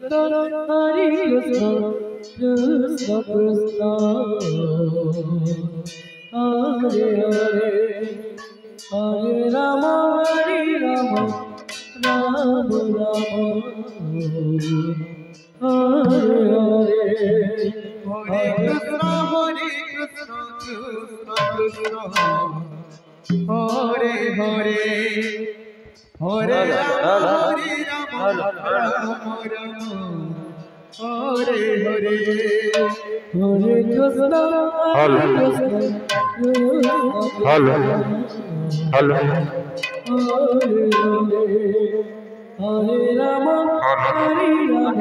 Krishna, Hare Krishna, Krishna Krishna, Hare Hare, Hare Rama, Rama Rama, Hare Hare, Hare Krishna, Krishna Krishna, Hare Hare, Hare Rama, Rama Rama, Hare Hare, Hare Krishna, Hare Krishna, Hello. Hello. Hare Hare, Hare Rama, Rama Rama,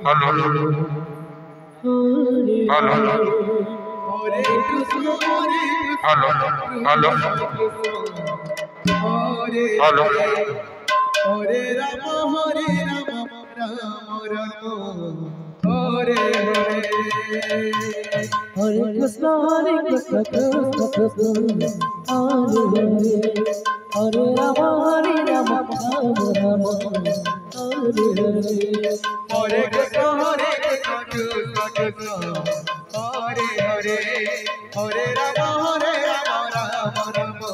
Hello. Hare Hare, Hare Krishna, Hello. Hello. Hare Hello. Hare, Hare Rama, Rama Rama, Hare Hare. Hare Krishna, Krishna Krishna, Hare Hare, Hare Rama, Rama Rama, Hare Hare, Hare Krishna, Krishna Krishna, Hare Hare, Hare Rama, Rama Rama,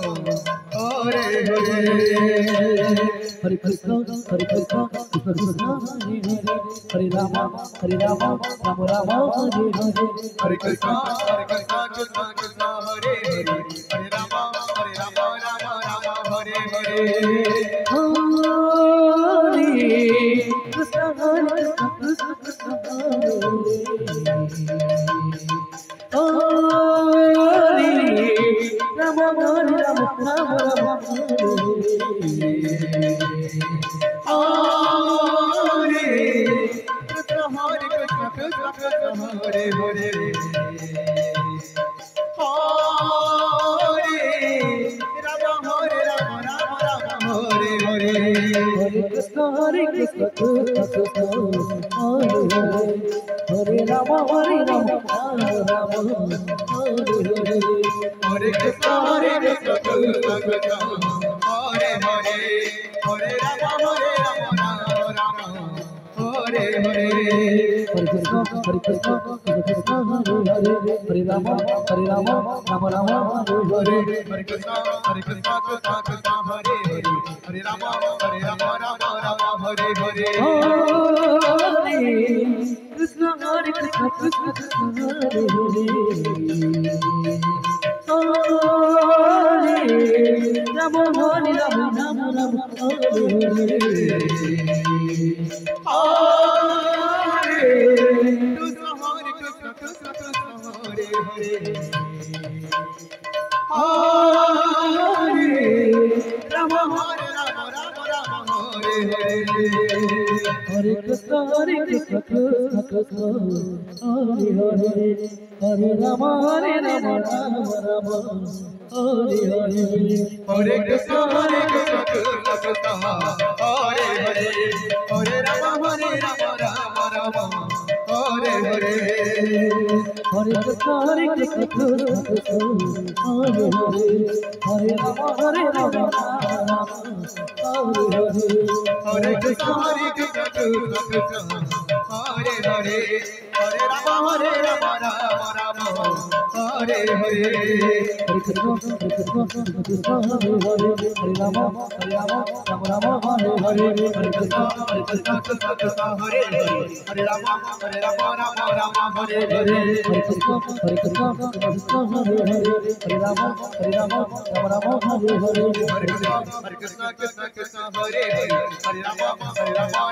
Hare Hare. Hare Krishna, Krishna Krishna, Hare Hare, Hare Rama, Rama Rama, Hare Hare, Hare Krishna, Krishna Krishna, Hare Hare, Hare Rama, Rama Rama, Hare Hare. Hare Krishna, Krishna Krishna, Hare Rama, Rama Rama, Hare Krishna, Krishna Krishna, Hare Hare, Hare Rama, Rama Hare Hare. Hare Krishna, Krishna Krishna, Hare Hare, Hare Rama, Rama Rama, Hare Hare, Hare Krishna, Krishna Krishna, Hare Hare, Hare Rama, Rama Hare Hare. Hare Krishna, Krishna Krishna, Hare Hare, Hare Rama, Rama Rama, Hare Hare, Hare Krishna, Krishna Krishna, Hare Hare, Hare Rama, Rama Hare Hare. Hare Krishna, Krishna Krishna, Hare Hare, Hare Rama, Rama Rama, Hare Hare, Hare Krishna, Krishna Hare Hare, Hare Rama, Rama Hare Hare. Hare Krishna, Krishna Krishna, Hare Hare, Hare Rama, Rama Rama, Hare Hare, Hare Krishna, Krishna Hare Hare, Hare Rama, Rama Hare Hare. Hare Krishna, Krishna Hare Hare, Hare Rama, Rama Hare Hare, Hare Krishna, Krishna Hare Hare, Hare Rama, Rama Hare Hare. Hare Krishna, Krishna Hare Hare, Hare Rama, Rama Hare Hare, Hare Krishna, Krishna Hare Hare, Hare Rama, Rama Hare Hare. Hare Krishna, Krishna Hare Hare, Hare Rama, Rama Hare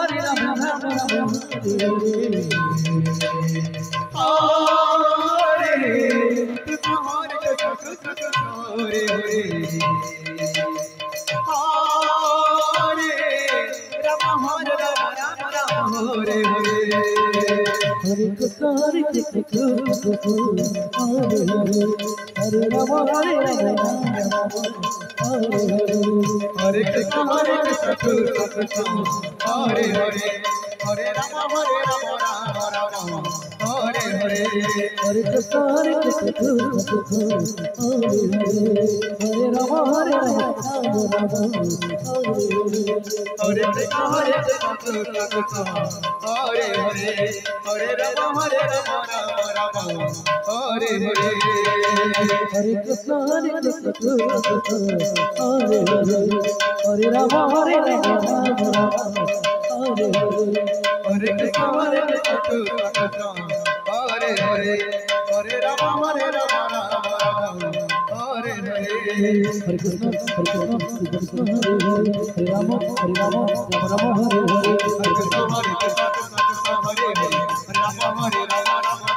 Hare, Hare Krishna, Krishna Hare Hare, Hare Rama, Rama Hare Hare. Hare Krishna, Krishna Hare Hare, Hare Rama, Rama Hare Hare, Hare Krishna, Krishna Hare Hare, Hare Rama, Rama Hare Hare. Hare Krishna, Krishna Hare Hare, Hare Rama, Rama Hare Hare, Hare Krishna, Krishna Hare Hare, Hare Rama Hare Rama Rama Rama Hare Hare Hare Krishna Krishna Krishna Hare Rama Hare Rama Hare Krishna Krishna Krishna Hare Hare Hare Rama Hare Rama Rama Rama Hare Hare Hare Krishna Krishna Krishna Hare Hare Rama Hare Rama Hare Hare Hare Krishna Krishna Krishna Hare Hare Hare Rama Hare Rama Rama Rama Hare Hare Hare Krishna Krishna Krishna Hare Rama Hare Rama Rama Rama Hare Hare Hare Krishna Krishna Krishna Hare Hare Rama Hare Rama Rama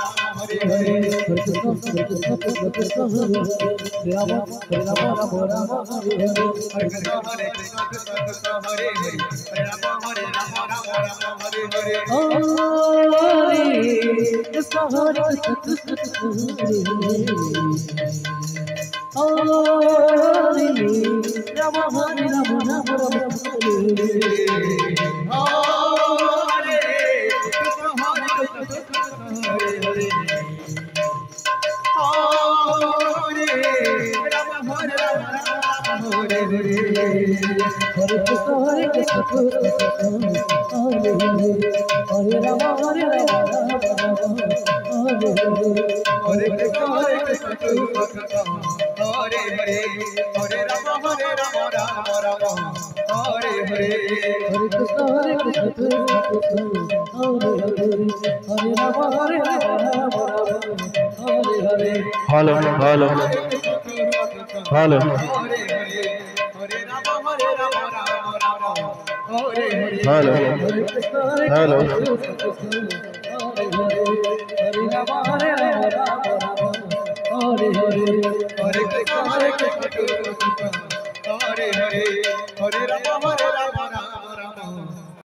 Rama Hare Hare Hare Krishna Krishna Krishna Hare Rama Hare Rama Rama Rama Hare Hare Hare Krishna Krishna Krishna Hare Hare Rama Hare Rama Rama Rama Hare Hare Hare Krishna Krishna Krishna Hare Rama Hare Rama Rama Rama Hare Hare Krishna Krishna Hare Hare Rama Hare Rama Hare Hare Hare Krishna Krishna Hare Hare Hare Rama Hare Rama Rama Rama Hare Hare Hare Krishna Krishna Hare Rama Hare Rama Hare Hare Hello, hello, hello. Hare Rama Hare Rama Rama Rama Hare Hare Hello, Hare Krishna hello. Hare Rama Hare Rama Hare Hare Hare Krishna Krishna Hare Hare Hare Rama Hare